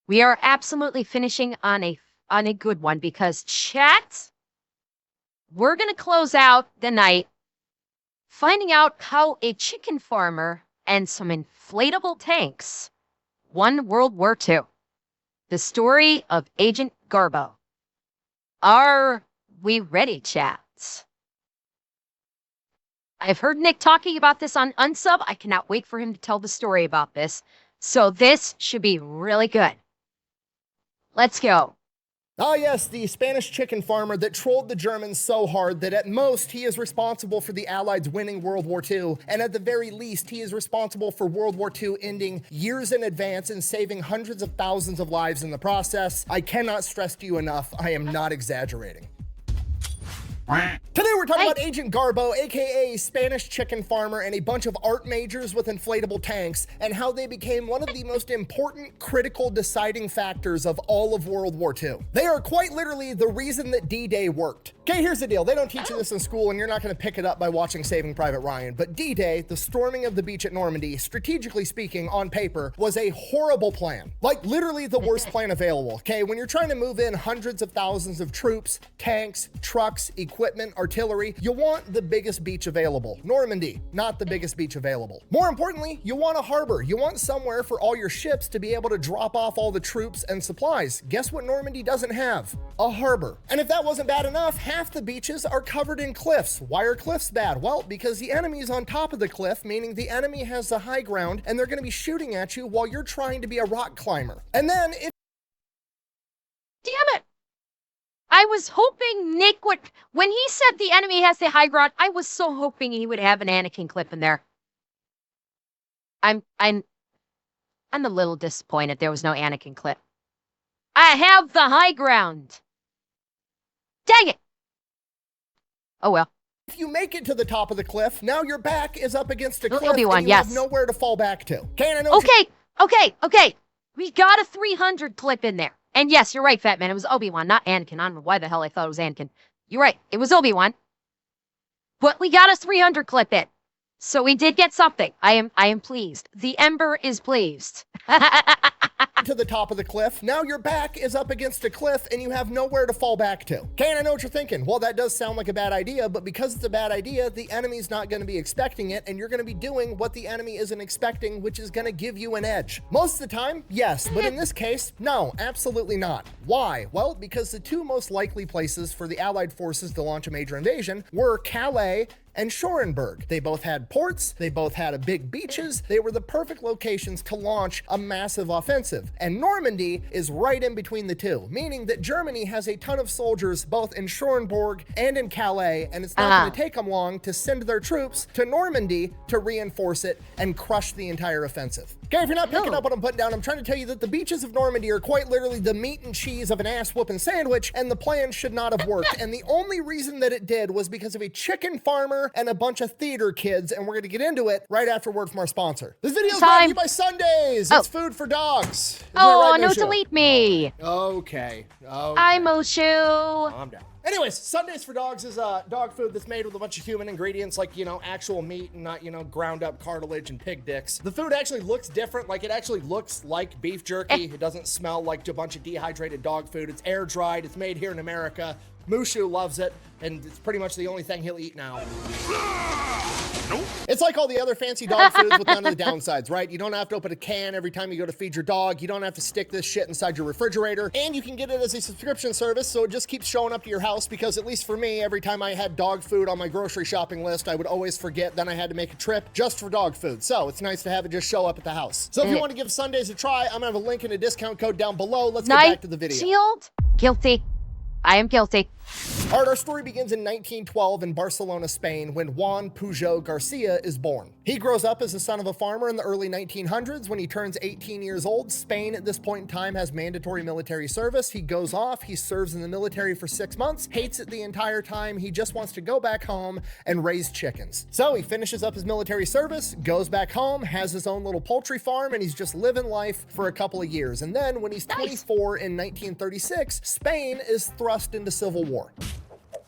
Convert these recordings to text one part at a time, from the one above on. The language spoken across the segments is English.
We are absolutely finishing on a good one because chat, we're going to close out the night finding out how a chicken farmer and some inflatable tanks won World War II. The story of Agent Garbo. Are we ready, chats? I've heard Nick talking about this on Unsub. I cannot wait for him to tell the story about this. So this should be really good. Let's go. Ah yes, the Spanish chicken farmer that trolled the Germans so hard that at most he is responsible for the Allies winning World War II, and at the very least he is responsible for World War II ending years in advance and saving hundreds of thousands of lives in the process. I cannot stress to you enough, I am not exaggerating. Today we're talking about Agent Garbo, aka Spanish chicken farmer, and a bunch of art majors with inflatable tanks, and how they became one of the most important, critical, deciding factors of all of World War II. They are quite literally the reason that D-Day worked. Okay, here's the deal. They don't teach you this in school, and you're not going to pick it up by watching Saving Private Ryan, but D-Day, the storming of the beach at Normandy, strategically speaking, on paper, was a horrible plan. Like, literally the worst plan available, okay? When you're trying to move in hundreds of thousands of troops, tanks, trucks, equipment, artillery, you want the biggest beach available. Normandy, not the biggest beach available. More importantly, you want a harbor. You want somewhere for all your ships to be able to drop off all the troops and supplies. Guess what Normandy doesn't have? A harbor. And if that wasn't bad enough, half the beaches are covered in cliffs. Why are cliffs bad? Well, because the enemy is on top of the cliff, meaning the enemy has the high ground, and they're going to be shooting at you while you're trying to be a rock climber. And then if... Damn it! I was hoping Nick would, when he said the enemy has the high ground, I was so hoping he would have an Anakin clip in there. I'm a little disappointed there was no Anakin clip. I have the high ground. Dang it! Oh well. If you make it to the top of the cliff, now your back is up against a cliff Obi-Wan, and you have nowhere to fall back to. Okay, and I know Okay. We got a 300 clip in there. And yes, you're right, Fat Man. It was Obi-Wan, not Anakin. I don't know why the hell I thought it was Anakin. You're right. It was Obi-Wan. But we got a 300 clip in. So we did get something. I am pleased. The Ember is pleased. to the top of the cliff. Now your back is up against a cliff and you have nowhere to fall back to. Okay, and I know what you're thinking. Well, that does sound like a bad idea, but because it's a bad idea, the enemy's not going to be expecting it, and you're going to be doing what the enemy isn't expecting, which is going to give you an edge. Most of the time, yes, but in this case, no, absolutely not. Why? Well, because the two most likely places for the Allied forces to launch a major invasion were Calais and Schoenberg. They both had ports, they both had big beaches, they were the perfect locations to launch a massive offensive. And Normandy is right in between the two, meaning that Germany has a ton of soldiers both in Schoenberg and in Calais, and it's not going to take them long to send their troops to Normandy to reinforce it and crush the entire offensive. Okay, if you're not picking up what I'm putting down, I'm trying to tell you that the beaches of Normandy are quite literally the meat and cheese of an ass-whooping sandwich, and the plan should not have worked. And the only reason that it did was because of a chicken farmer and a bunch of theater kids, and we're going to get into it right after word from our sponsor. This video is brought to you by Sundays. It's food for dogs. Isn't that right, no, Mushu? delete me. Okay. Hi, Mushu. Calm down. Anyways, Sundays for Dogs is dog food that's made with a bunch of human ingredients like, actual meat and not, ground up cartilage and pig dicks. The food actually looks different. Like, it actually looks like beef jerky. It doesn't smell like a bunch of dehydrated dog food. It's air dried. It's made here in America. Mushu loves it, and it's pretty much the only thing he'll eat now. Nope. It's like all the other fancy dog foods with none of the downsides, right? You don't have to open a can every time you go to feed your dog. You don't have to stick this shit inside your refrigerator, and you can get it as a subscription service, so it just keeps showing up to your house, because at least for me, every time I had dog food on my grocery shopping list, I would always forget, then I had to make a trip just for dog food. So it's nice to have it just show up at the house. So if you want to give Sundays a try, I'm gonna have a link and a discount code down below. Let's get back to the video. Shield? Guilty. I am guilty. All right, our story begins in 1912 in Barcelona, Spain, when Juan Pujol Garcia is born. He grows up as the son of a farmer in the early 1900s. When he turns 18 years old, Spain at this point in time has mandatory military service. He goes off, he serves in the military for 6 months, hates it the entire time. He just wants to go back home and raise chickens. So he finishes up his military service, goes back home, has his own little poultry farm, and he's just living life for a couple of years. And then when he's 24 in 1936, Spain is thrust into civil war.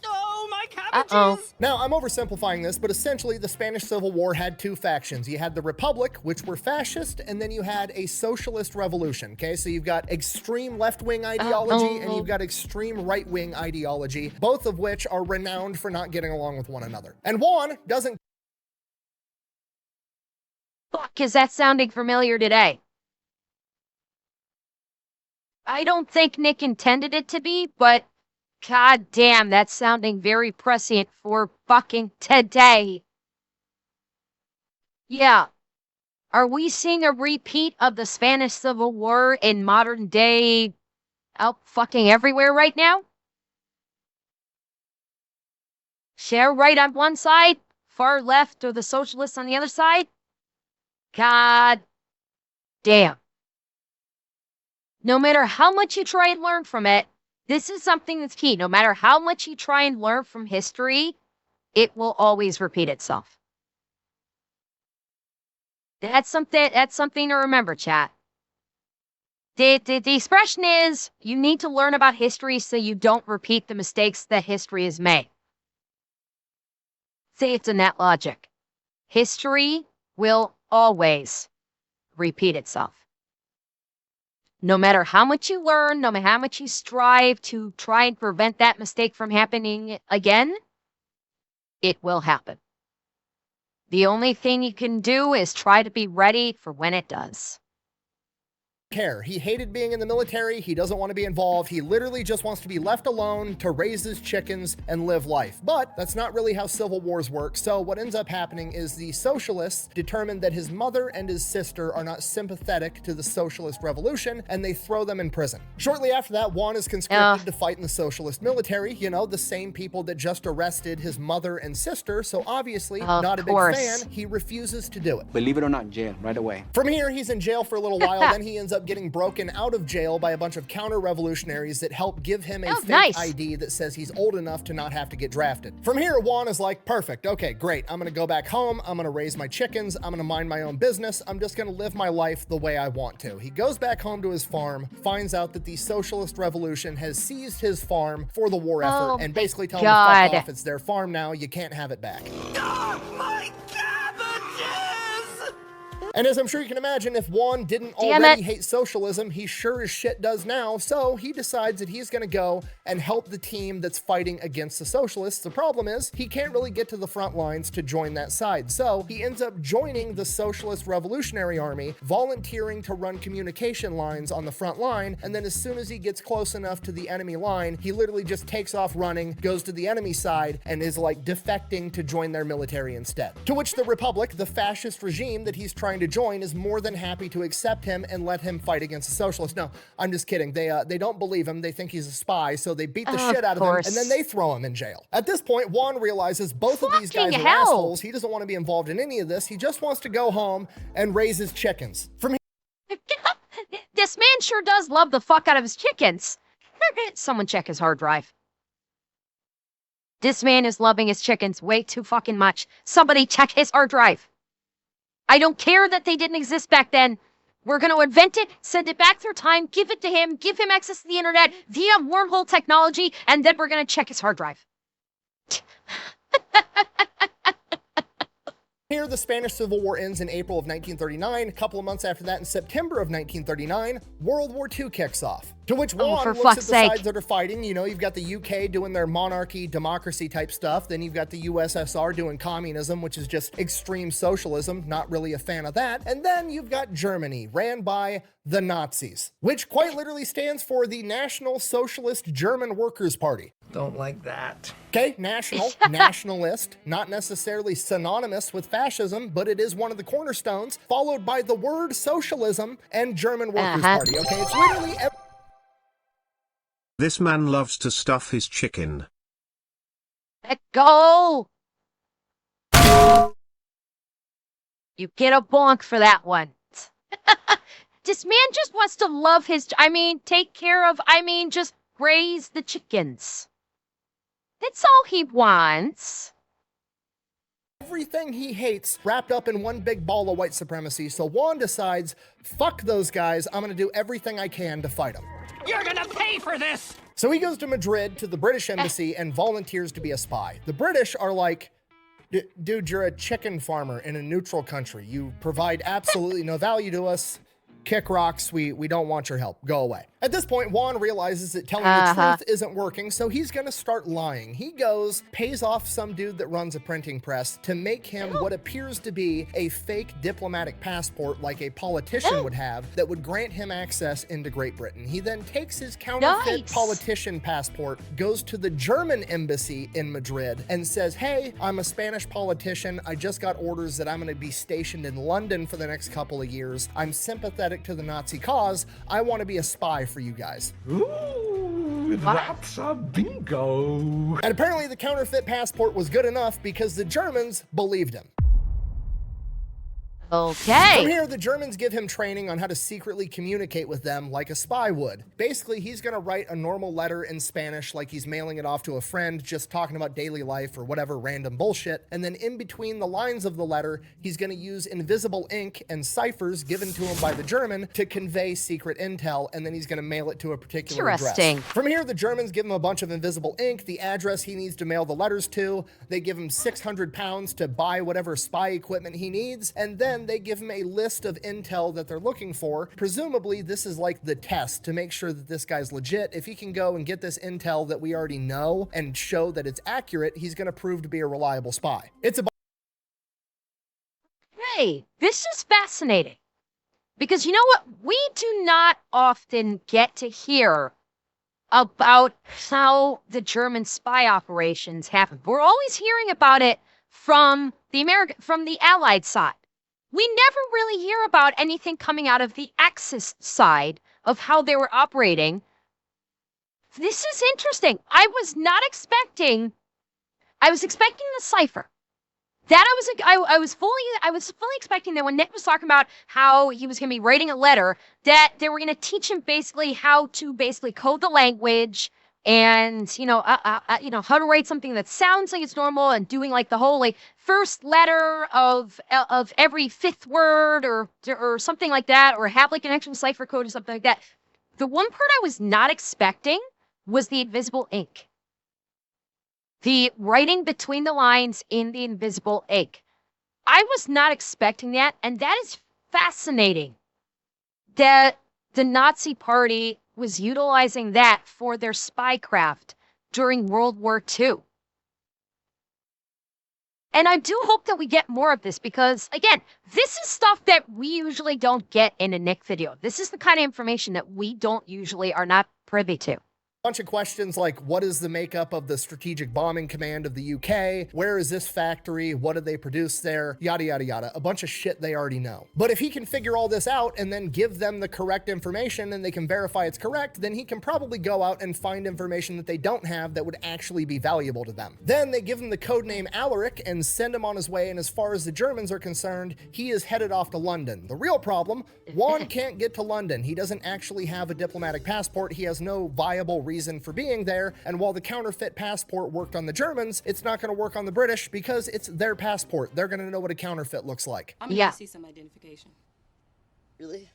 Oh, my cow! Uh-oh. Now, I'm oversimplifying this, but essentially the Spanish Civil War had two factions. You had the Republic, which were fascist, and then you had a socialist revolution, okay? So you've got extreme left-wing ideology and you've got extreme right-wing ideology, both of which are renowned for not getting along with one another. And Juan doesn't... Fuck, is that sounding familiar today? I don't think Nick intended it to be, but god damn, that's sounding very prescient for fucking today. Yeah. Are we seeing a repeat of the Spanish Civil War in modern day out fucking everywhere right now? Share right on one side, far left, or the socialists on the other side? God damn. No matter how much you try and learn from it, this is something that's key. No matter how much you try and learn from history, it will always repeat itself. That's something to remember, chat. The expression is, you need to learn about history so you don't repeat the mistakes that history has made. Say it's in that logic. History will always repeat itself. No matter how much you learn, no matter how much you strive to try and prevent that mistake from happening again, it will happen. The only thing you can do is try to be ready for when it does. Care. He hated being in the military. He doesn't want to be involved. He literally just wants to be left alone to raise his chickens and live life. But that's not really how civil wars work. So what ends up happening is the socialists determine that his mother and his sister are not sympathetic to the socialist revolution, and they throw them in prison. Shortly after that, Juan is conscripted to fight in the socialist military. You know, the same people that just arrested his mother and sister. So obviously, not a big fan. He refuses to do it. Believe it or not, jail right away. From here, he's in jail for a little while. Then he ends up getting broken out of jail by a bunch of counter-revolutionaries that help give him a fake ID that says he's old enough to not have to get drafted. From here, Juan is like, perfect, okay, great. I'm gonna go back home. I'm gonna raise my chickens. I'm gonna mind my own business. I'm just gonna live my life the way I want to. He goes back home to his farm, finds out that the socialist revolution has seized his farm for the war effort, and basically tells him to fuck off. It's their farm now. You can't have it back. My cabbages! And as I'm sure you can imagine, if Juan didn't already hate socialism, he sure as shit does now. So he decides that he's going to go and help the team that's fighting against the socialists. The problem is he can't really get to the front lines to join that side. So he ends up joining the Socialist Revolutionary Army, volunteering to run communication lines on the front line. And then as soon as he gets close enough to the enemy line, he literally just takes off running, goes to the enemy side, and is like defecting to join their military instead. To which the Republic, the fascist regime that he's trying to join, is more than happy to accept him and let him fight against the socialists. No, I'm just kidding. They don't believe him. They think he's a spy, so they beat the shit out of him, and then they throw him in jail. At this point, Juan realizes both of these guys are assholes. He doesn't want to be involved in any of this. He just wants to go home and raise his chickens. From This man sure does love the fuck out of his chickens. Someone check his hard drive. This man is loving his chickens way too fucking much. Somebody check his hard drive. I don't care that they didn't exist back then. We're going to invent it, send it back through time, give it to him, give him access to the internet via wormhole technology, and then we're going to check his hard drive. Here, the Spanish Civil War ends in April of 1939. A couple of months after that, in September of 1939, World War II kicks off. To which Juan looks at the sides that are fighting. You know, you've got the UK doing their monarchy, democracy type stuff. Then you've got the USSR doing communism, which is just extreme socialism. Not really a fan of that. And then you've got Germany, ran by the Nazis, which quite literally stands for the National Socialist German Workers' Party. Don't like that. Okay, nationalist, not necessarily synonymous with fascism, but it is one of the cornerstones, followed by the word socialism and German Workers' Party. Okay, it's literally... This man loves to stuff his chicken. Let go! You get a bonk for that one. This man just wants to love his... take care of... just raise the chickens. That's all he wants. Everything he hates wrapped up in one big ball of white supremacy. So Juan decides, fuck those guys. I'm going to do everything I can to fight them. You're gonna pay for this! So he goes to Madrid to the British embassy and volunteers to be a spy. The British are like, dude, you're a chicken farmer in a neutral country. You provide absolutely no value to us. Kick rocks, we don't want your help. Go away. At this point, Juan realizes that telling the truth isn't working, so he's gonna start lying. He goes, pays off some dude that runs a printing press to make him what appears to be a fake diplomatic passport like a politician would have that would grant him access into Great Britain. He then takes his counterfeit politician passport, goes to the German embassy in Madrid and says, hey, I'm a Spanish politician. I just got orders that I'm gonna be stationed in London for the next couple of years. I'm sympathetic to the Nazi cause. I want to be a spy for you guys. Ooh, that's a bingo. And apparently the counterfeit passport was good enough because the Germans believed him. Okay. From here, the Germans give him training on how to secretly communicate with them like a spy would. Basically, he's gonna write a normal letter in Spanish like he's mailing it off to a friend, just talking about daily life or whatever random bullshit. And then in between the lines of the letter, he's gonna use invisible ink and ciphers given to him by the German to convey secret intel, and then he's gonna mail it to a particular address. From here, the Germans give him a bunch of invisible ink, the address he needs to mail the letters to. They give him 600 pounds to buy whatever spy equipment he needs, and then they give him a list of intel that they're looking for. Presumably, this is like the test to make sure that this guy's legit. If he can go and get this intel that we already know and show that it's accurate, he's going to prove to be a reliable spy. It's a Hey, this is fascinating. Because you know what? We do not often get to hear about how the German spy operations happen. We're always hearing about it from the Allied side. We never really hear about anything coming out of the Axis side of how they were operating. This is interesting. I was expecting the cipher. That I was fully expecting that when Nick was talking about how he was going to be writing a letter, that they were going to teach him basically how to code the language and how to write something that sounds like it's normal and doing like the whole first letter of every fifth word or something like that, or have like an actual cipher code or something like that. The one part I was not expecting was the invisible ink. The writing between the lines in the invisible ink. I was not expecting that, and that is fascinating that the Nazi Party was utilizing that for their spycraft during World War II. And I do hope that we get more of this because, again, this is stuff that we usually don't get in a Nick video. This is the kind of information that we are not privy to. Bunch of questions like, what is the makeup of the Strategic Bombing Command of the UK? Where is this factory? What did they produce there? Yada, yada, yada. A bunch of shit they already know. But if he can figure all this out and then give them the correct information and they can verify it's correct, then he can probably go out and find information that they don't have that would actually be valuable to them. Then they give him the codename Alaric and send him on his way, and as far as the Germans are concerned, he is headed off to London. The real problem, Juan can't get to London. He doesn't actually have a diplomatic passport. He has no viable reason for being there, and while the counterfeit passport worked on the Germans, it's not going to work on the British because it's their passport. They're going to know what a counterfeit looks like. I'm gonna see some identification. Really?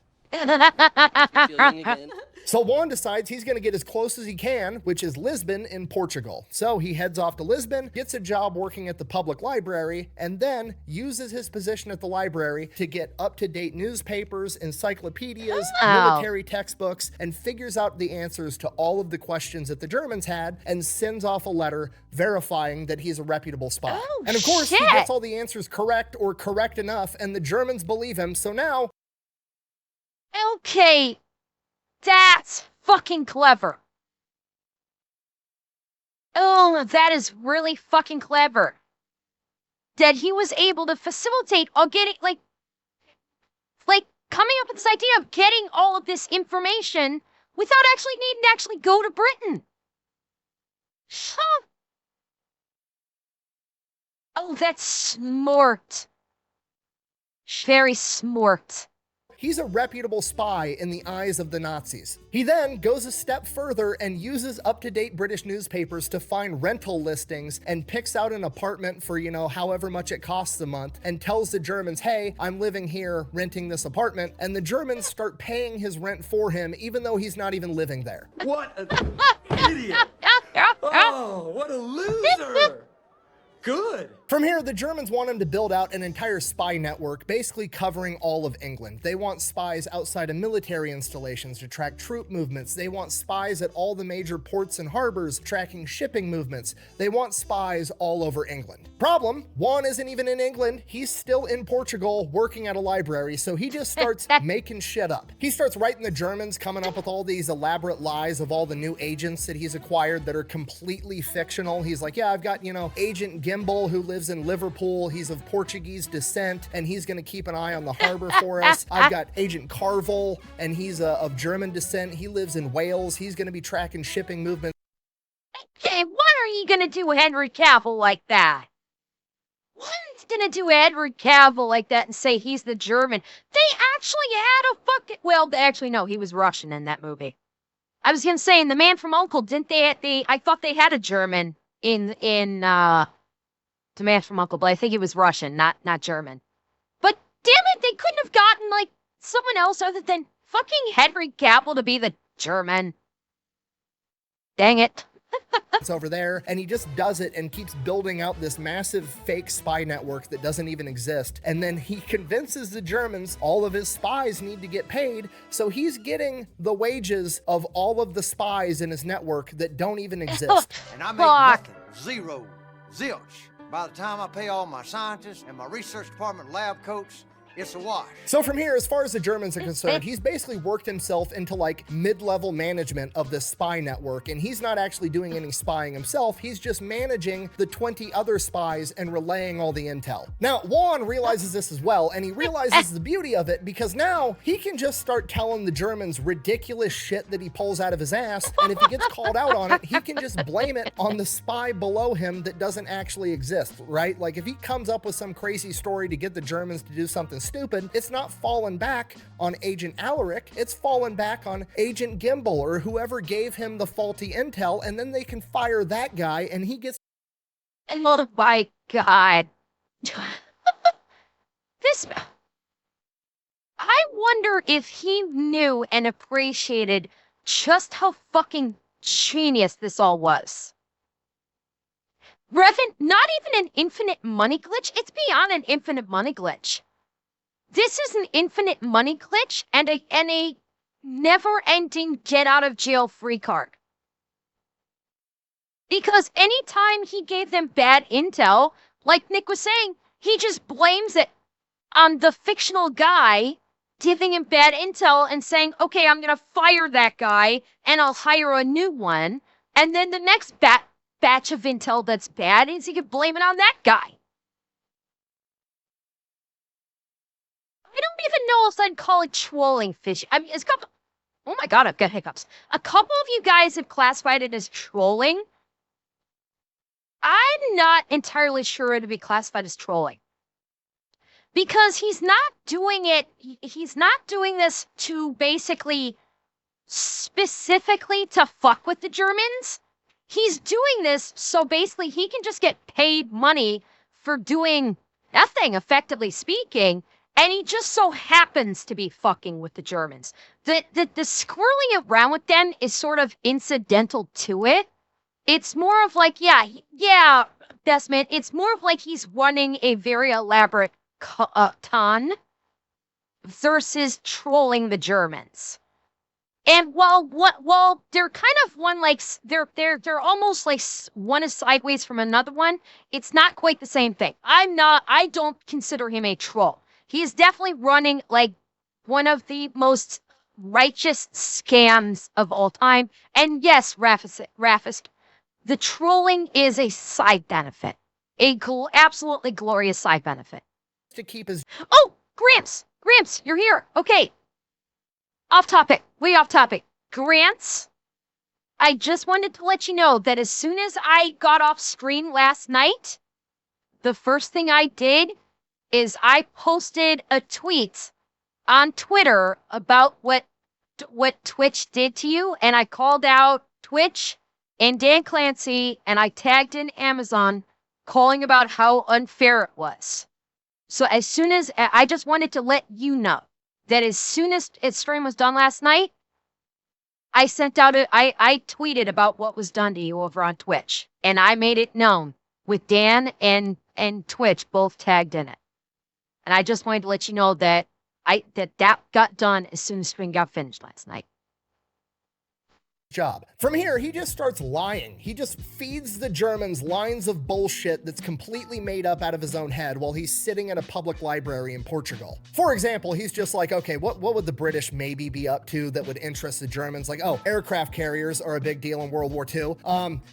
So Juan decides he's going to get as close as he can, which is Lisbon in Portugal. So he heads off to Lisbon, gets a job working at the public library, and then uses his position at the library to get up-to-date newspapers, encyclopedias, military textbooks, and figures out the answers to all of the questions that the Germans had and sends off a letter verifying that he's a reputable spy. And of course, he gets all the answers correct or correct enough, and the Germans believe him. So now... Okay, that's fucking clever. Oh, that is really fucking clever. That he was able to facilitate all getting, like coming up with this idea of getting all of this information without actually needing to actually go to Britain. Huh. Oh, that's smart. Very smart. He's a reputable spy in the eyes of the Nazis. He then goes a step further and uses up-to-date British newspapers to find rental listings and picks out an apartment for, however much it costs a month and tells the Germans, hey, I'm living here renting this apartment. And the Germans start paying his rent for him, even though he's not even living there. What an idiot! Oh, what a loser! Good. From here, the Germans want him to build out an entire spy network, basically covering all of England. They want spies outside of military installations to track troop movements. They want spies at all the major ports and harbors tracking shipping movements. They want spies all over England. Problem, Juan isn't even in England. He's still in Portugal working at a library, so he just starts making shit up. He starts writing the Germans, coming up with all these elaborate lies of all the new agents that he's acquired that are completely fictional. He's like, yeah, I've got, Agent Gimbal who lives in Liverpool. He's of Portuguese descent, and he's going to keep an eye on the harbor for us. I've got Agent Carvel, and he's of German descent. He lives in Wales. He's going to be tracking shipping movements. Hey, what are you going to do Henry Cavill like that? One's going to do Edward Cavill like that and say he's the German. They actually had a fucking... Well, actually, no, he was Russian in that movie. I was going to say, in The Man from U.N.C.L.E., didn't they... I thought they had a German in The Man from U.N.C.L.E., but I think he was Russian, not German. But damn it, they couldn't have gotten, someone else other than fucking Henry Cavill to be the German. Dang it. It's over there, and he just does it and keeps building out this massive fake spy network that doesn't even exist. And then he convinces the Germans all of his spies need to get paid, so he's getting the wages of all of the spies in his network that don't even exist. And I make nothing. Zero. Zilch. By the time I pay all my scientists and my research department lab coats, it's a wash. So from here, as far as the Germans are concerned, he's basically worked himself into mid-level management of this spy network, and he's not actually doing any spying himself. He's just managing the 20 other spies and relaying all the intel. Now, Juan realizes this as well, and he realizes the beauty of it because now he can just start telling the Germans ridiculous shit that he pulls out of his ass, and if he gets called out on it, he can just blame it on the spy below him that doesn't actually exist, right? Like, if he comes up with some crazy story to get the Germans to do something stupid, it's not falling back on Agent Alaric, it's falling back on Agent Gimbal or whoever gave him the faulty intel, and then they can fire that guy and he gets... Oh my God. I wonder if he knew and appreciated just how fucking genius this all was. Revan, not even an infinite money glitch, it's beyond an infinite money glitch. This is an infinite money glitch and a never-ending get-out-of-jail-free card. Because anytime he gave them bad intel, like Nick was saying, he just blames it on the fictional guy giving him bad intel and saying, okay, I'm going to fire that guy and I'll hire a new one. And then the next batch of intel that's bad is he can blame it on that guy. I don't even know if I'd call it trolling fish. I mean, it's a couple... Oh my God, I've got hiccups. A couple of you guys have classified it as trolling. I'm not entirely sure it would be classified as trolling. Because he's not doing this to basically, specifically to fuck with the Germans. He's doing this so basically he can just get paid money for doing nothing, effectively speaking. And he just so happens to be fucking with the Germans. The squirreling around with them is sort of incidental to it. It's more of like, yeah, best man. It's more of like he's running a very elaborate con versus trolling the Germans. And while they're kind of one like they're almost like one is sideways from another one, it's not quite the same thing. I don't consider him a troll. He is definitely running like one of the most righteous scams of all time. And yes, Rafist, the trolling is a side benefit. Absolutely glorious side benefit. To keep his... Oh, Gramps, you're here. Okay. Off topic, way off topic. Gramps, I just wanted to let you know that as soon as I got off screen last night, the first thing I did is I posted a tweet on Twitter about what Twitch did to you, and I called out Twitch and Dan Clancy, and I tagged in Amazon, calling about how unfair it was. So as soon as I just wanted to let you know that as soon as its stream was done last night, I sent out I tweeted about what was done to you over on Twitch, and I made it known with Dan and Twitch both tagged in it. And I just wanted to let you know that that got done as soon as stream got finished last night. Job. From here, he just starts lying. He just feeds the Germans lines of bullshit that's completely made up out of his own head while he's sitting in a public library in Portugal. For example, he's just like, okay, what would the British maybe be up to that would interest the Germans? Like, oh, aircraft carriers are a big deal in World War II.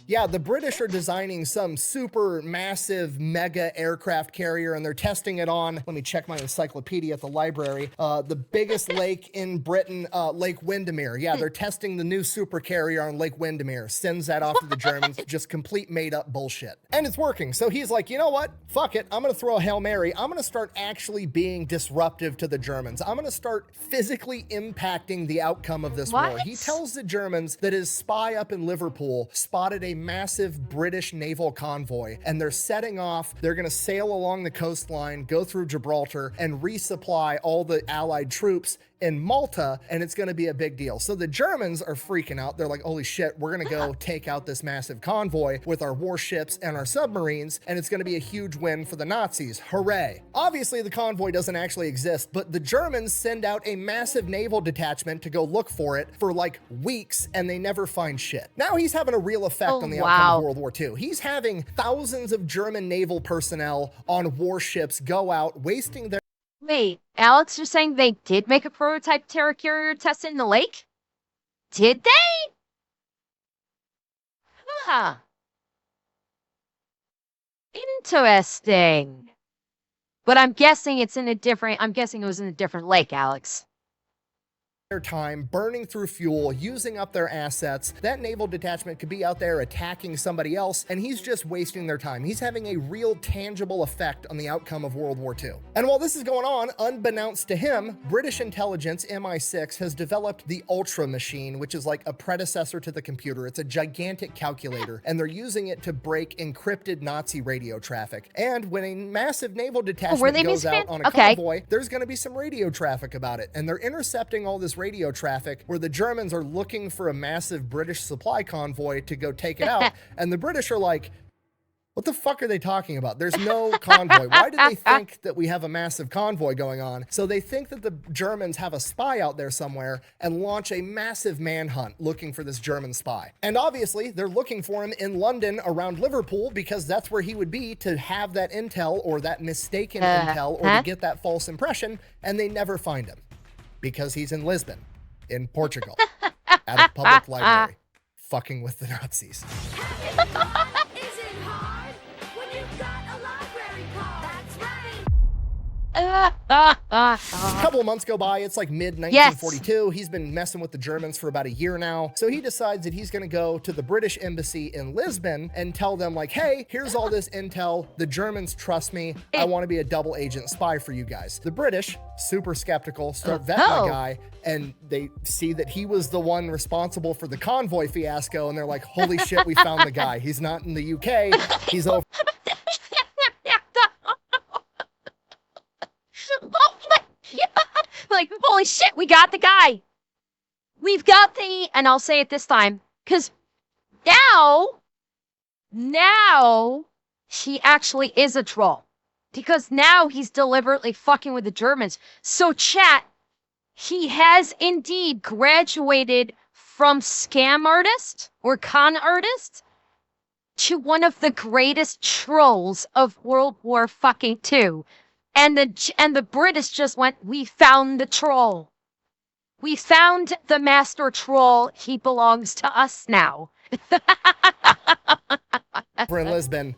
Yeah, the British are designing some super massive mega aircraft carrier and they're testing it on, let me check my encyclopedia at the library, the biggest lake in Britain, Lake Windermere. Yeah, they're testing the new super carrier on Lake Windermere, sends that off to the Germans, just complete made up bullshit. And it's working. So he's like, you know what? Fuck it. I'm going to throw a Hail Mary. I'm going to start actually being disruptive to the Germans. I'm going to start physically impacting the outcome of this war. He tells the Germans that his spy up in Liverpool spotted a massive British naval convoy and they're setting off. They're going to sail along the coastline, go through Gibraltar and resupply all the Allied troops in Malta, and it's going to be a big deal. So the Germans are freaking out. They're like, holy shit, we're going to go take out this massive convoy with our warships and our submarines, and it's going to be a huge win for the Nazis. Hooray. Obviously, the convoy doesn't actually exist, but the Germans send out a massive naval detachment to go look for it for like weeks, and they never find shit. Now he's having a real effect on the outcome of World War II. He's having thousands of German naval personnel on warships go out, wasting their... Wait, Alex, you're saying they did make a prototype terror carrier test in the lake? Did they? Huh. Interesting. But I'm guessing it was in a different lake, Alex. Time burning through fuel, using up their assets. That naval detachment could be out there attacking somebody else, and he's just wasting their time. He's having a real tangible effect on the outcome of World War II. And while this is going on, unbeknownst to him, British intelligence, MI6, has developed the Ultra Machine, which is like a predecessor to the computer. It's a gigantic calculator, and they're using it to break encrypted Nazi radio traffic. And when a massive naval detachment goes out on a convoy, there's going to be some radio traffic about it, and they're intercepting all this radio traffic where the Germans are looking for a massive British supply convoy to go take it out. And the British are like, what the fuck are they talking about? There's no convoy. Why do they think that we have a massive convoy going on? So they think that the Germans have a spy out there somewhere and launch a massive manhunt looking for this German spy. And obviously they're looking for him in London around Liverpool because that's where he would be to have that intel or that mistaken intel or to get that false impression, and they never find him. Because he's in Lisbon, in Portugal, at a public library, fucking with the Nazis. Is it hard when you've got a library card? That's right. A couple of months go by. It's like mid-1942. He's been messing with the Germans for about a year now. So he decides that he's going to go to the British embassy in Lisbon and tell them like, hey, here's all this intel. The Germans trust me. I want to be a double agent spy for you guys. The British, super skeptical, start vetting the guy, and they see that he was the one responsible for the convoy fiasco, and they're like, holy shit, we found the guy. He's not in the UK. He's over. Like, holy shit, we got the guy. We've got the, and I'll say it this time, because now he actually is a troll. Because now he's deliberately fucking with the Germans. So chat, he has indeed graduated from scam artist or con artist to one of the greatest trolls of World War fucking II. And the British just went, we found the troll. We found the master troll. He belongs to us now. We're in Lisbon.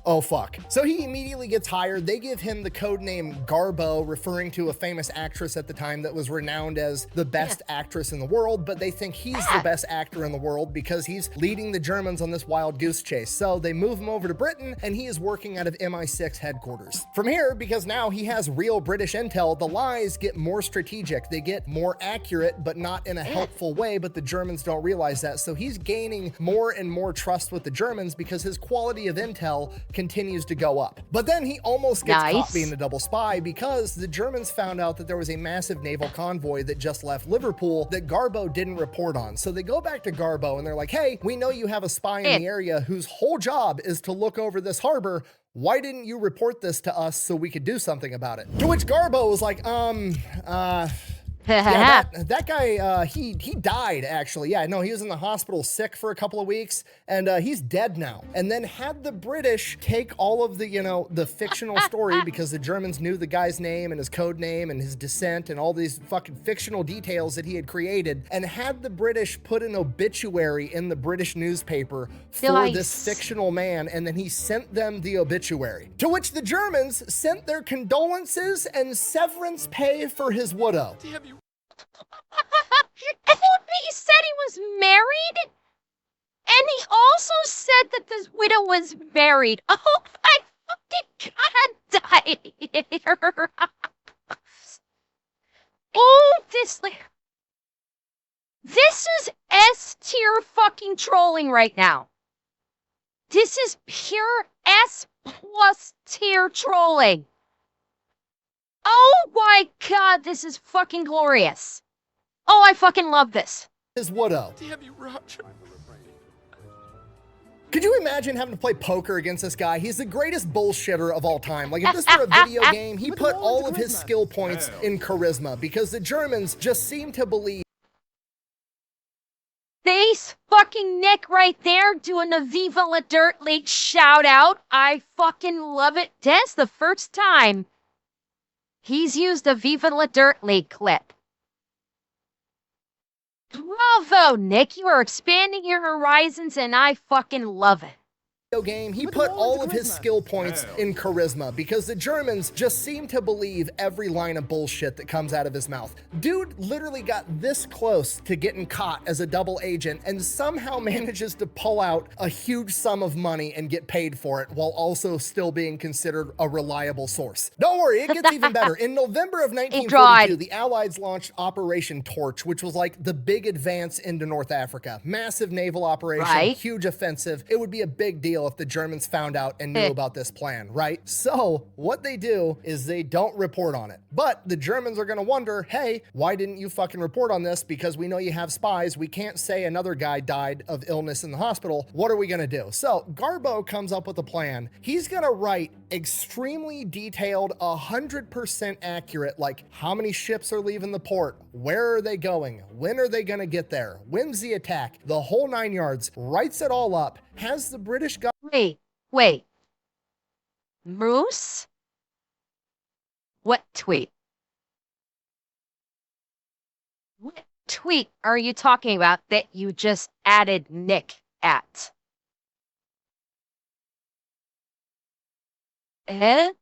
oh fuck. So he immediately gets hired. They give him the code name Garbo, referring to a famous actress at the time that was renowned as the best actress in the world, but they think he's the best actor in the world because he's leading the Germans on this wild goose chase. So they move him over to Britain, and he is working out of MI6 headquarters. From here, because now he has real British intel, the lies get more strategic. They get more accurate, but not in a helpful way, but the Germans don't realize that. So he's gaining more and more trust with the Germans because his quality of intel continues to go up. But then he almost gets caught being a double spy because the Germans found out that there was a massive naval convoy that just left Liverpool that Garbo didn't report on. So they go back to Garbo and they're like, hey, we know you have a spy in the area whose whole job is to look over this harbor. Why didn't you report this to us so we could do something about it? To which Garbo was like, yeah, that guy, he died, actually. Yeah, no, he was in the hospital sick for a couple of weeks, and he's dead now. And then had the British take all of the, you know, the fictional story, because the Germans knew the guy's name and his code name and his descent and all these fucking fictional details that he had created, and had the British put an obituary in the British newspaper for this fictional man, and then he sent them the obituary. To which the Germans sent their condolences and severance pay for his widow. Damn you. I thought he said he was married, and he also said that this widow was married. Oh my fucking god, oh, this is S-tier fucking trolling right now. This is pure S+ tier trolling. Oh my god, this is fucking glorious. Oh, I fucking love this. His widow. Damn you, Roger. Could you imagine having to play poker against this guy? He's the greatest bullshitter of all time. Like, if this were a video game, he put all of his skill points in charisma, because the Germans just seem to believe. There's fucking Nick right there doing a Viva La Dirt League shout out. I fucking love it. That's the first time he's used a Viva La Dirt League clip. Bravo, Nick. You are expanding your horizons, and I fucking love it. Game, he put all of his skill points in charisma, because the Germans just seem to believe every line of bullshit that comes out of his mouth. Dude literally got this close to getting caught as a double agent and somehow manages to pull out a huge sum of money and get paid for it while also still being considered a reliable source. Don't worry, it gets even better. In November of 1942, the Allies launched Operation Torch, which was like the big advance into North Africa. Massive naval operation, huge offensive. It would be a big deal if the Germans found out and knew about this plan, right? So what they do is they don't report on it. But the Germans are gonna wonder, hey, why didn't you fucking report on this? Because we know you have spies. We can't say another guy died of illness in the hospital. What are we gonna do? So Garbo comes up with a plan. He's gonna write extremely detailed, 100% accurate, like how many ships are leaving the port, where are they going, when are they gonna get there, when's the attack, the whole 9 yards, writes it all up, has the British government. Wait. Moose? What tweet? What tweet are you talking about that you just added Nick at? Eh?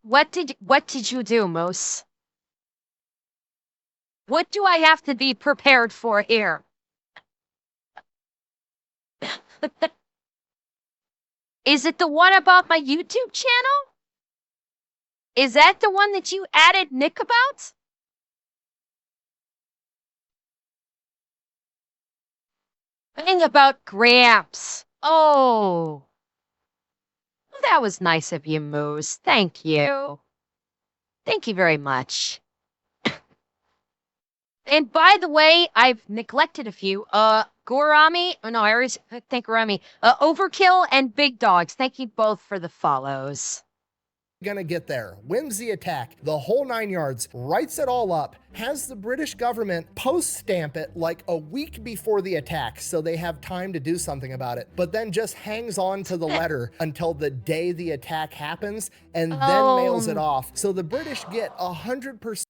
What did you do, Moose? What do I have to be prepared for here? Is it the one about my YouTube channel? Is that the one that you added Nick about? Thing about Gramps. Oh. That was nice of you, Moose. Thank you. Thank you very much. And by the way, I've neglected a few. Gorami, oh no, I always thank Gorami. Overkill and Big Dogs. Thank you both for the follows. Gonna get there, wins the attack, the whole 9 yards, writes it all up, has the British government post stamp it like a week before the attack so they have time to do something about it, but then just hangs on to the letter until the day the attack happens and then mails it off. So the British get 100%.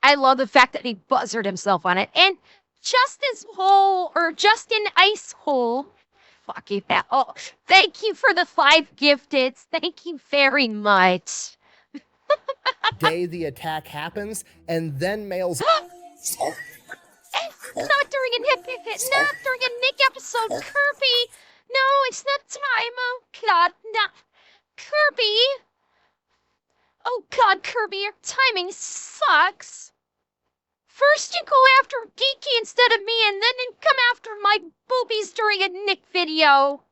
I love the fact that he buzzed himself on it. And Justice Hole or Justin Ice Hole. Fuck you. Oh, thank you for the 5 gifteds. Thank you very much. Day the attack happens, and then males. Not during a Nick, not during a Nick episode, Kirby. No, it's not time. Oh God, not Kirby. Oh God, Kirby, your timing sucks. First you go after Geeky instead of me, and then you come after my boobies during a Nick video.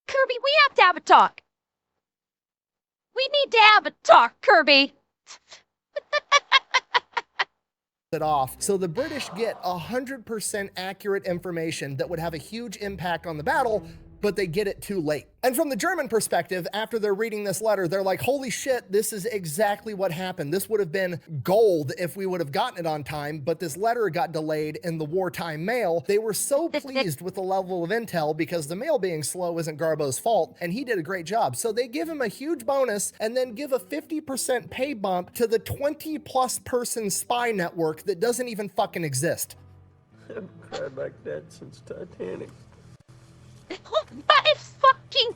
Kirby, we have to have a talk. We need to have a talk, Kirby. It off. So the British get 100% accurate information that would have a huge impact on the battle, but they get it too late. And from the German perspective, after they're reading this letter, they're like, holy shit, this is exactly what happened. This would have been gold if we would have gotten it on time, but this letter got delayed in the wartime mail. They were so pleased with the level of intel because the mail being slow isn't Garbo's fault, and he did a great job. So they give him a huge bonus and then give a 50% pay bump to the 20+ person spy network that doesn't even fucking exist. I've cried like that since Titanic. But it's fucking...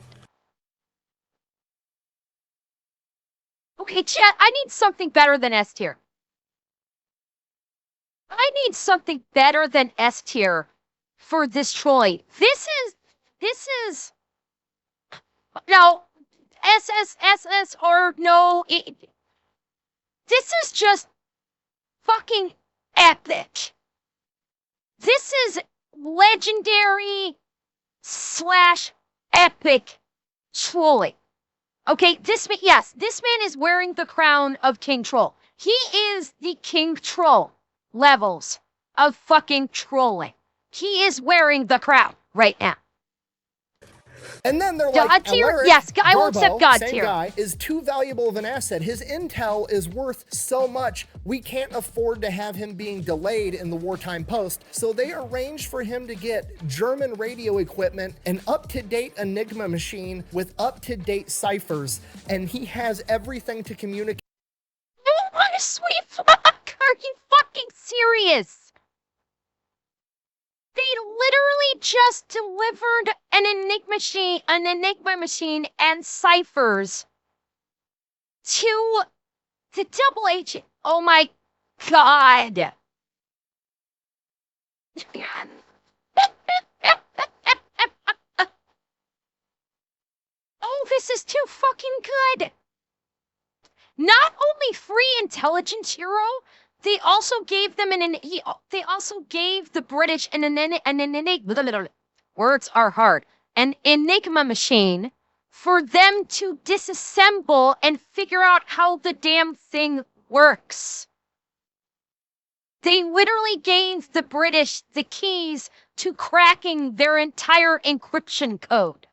Okay, chat, I need something better than S tier. I need something better than S tier for this Troy. This is... No, SS, or no, this is just fucking epic. This is legendary / epic trolling. Okay, this man is wearing the crown of King Troll. He is the King Troll levels of fucking trolling. He is wearing the crown right now. And then they're God like, tier? Alaric, Yes, I will Garbo, accept God same tier. guy, is too valuable of an asset. His intel is worth so much, we can't afford to have him being delayed in the wartime post. So they arranged for him to get German radio equipment, an up-to-date Enigma machine with up-to-date ciphers, and he has everything to communicate. Oh, what a sweet fuck! Are you fucking serious? They literally just delivered an Enigma machine and ciphers to the double agent. Oh my God. Oh, this is too fucking good. Not only free intelligence hero, they also gave them they also gave the British an Enigma, words are hard, an Enigma machine for them to disassemble and figure out how the damn thing works. They literally gave the British the keys to cracking their entire encryption code.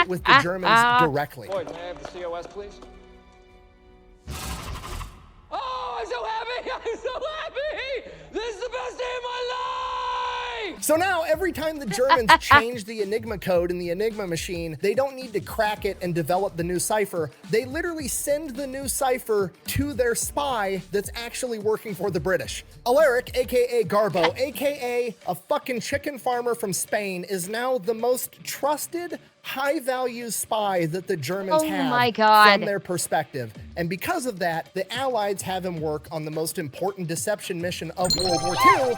With the Germans directly. Boyd, may I have the COS, please? Oh, I'm so happy! I'm so happy! This is the best day of my life! So now, every time the Germans change the Enigma code in the Enigma machine, they don't need to crack it and develop the new cipher. They literally send the new cipher to their spy that's actually working for the British. Alaric, aka Garbo, aka a fucking chicken farmer from Spain, is now the most trusted, high-value spy that the Germans have from their perspective. And because of that, the Allies have him work on the most important deception mission of World War II.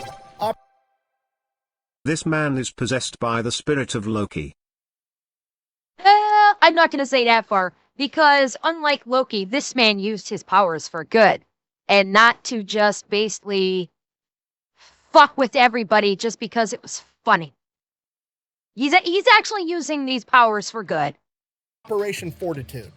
This man is possessed by the spirit of Loki. I'm not going to say that far, because unlike Loki, this man used his powers for good, and not to just basically fuck with everybody just because it was funny. He's actually using these powers for good. Operation Fortitude.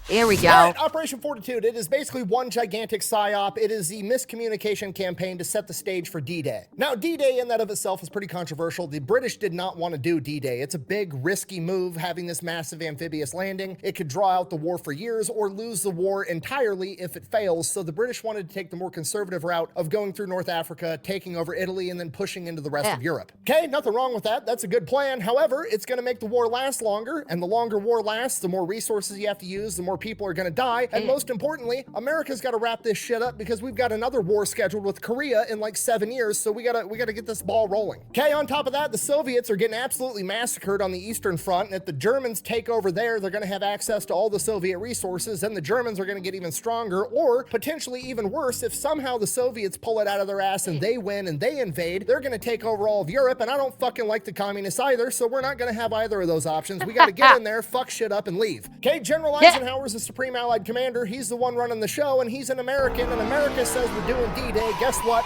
Here we go. Right, Operation Fortitude, it is basically one gigantic psyop. It is the miscommunication campaign to set the stage for D-Day. Now, D-Day in that of itself is pretty controversial. The British did not want to do D-Day. It's a big, risky move, having this massive amphibious landing. It could draw out the war for years or lose the war entirely if it fails, so the British wanted to take the more conservative route of going through North Africa, taking over Italy, and then pushing into the rest of Europe. Okay, nothing wrong with that. That's a good plan. However, it's going to make the war last longer, and the longer war lasts, the more resources you have to use, the more more people are gonna die, and most importantly, America's gotta wrap this shit up because we've got another war scheduled with Korea in like 7 years, so we gotta get this ball rolling. Okay, on top of that, the Soviets are getting absolutely massacred on the Eastern Front, and if the Germans take over there, they're gonna have access to all the Soviet resources, and the Germans are gonna get even stronger, or potentially even worse, if somehow the Soviets pull it out of their ass and they win and they invade, they're gonna take over all of Europe, and I don't fucking like the communists either, so we're not gonna have either of those options. We gotta get in there, fuck shit up, and leave. Okay, General Eisenhower's the Supreme Allied Commander. He's the one running the show, and he's an American, and America says we're doing D-Day. Guess what?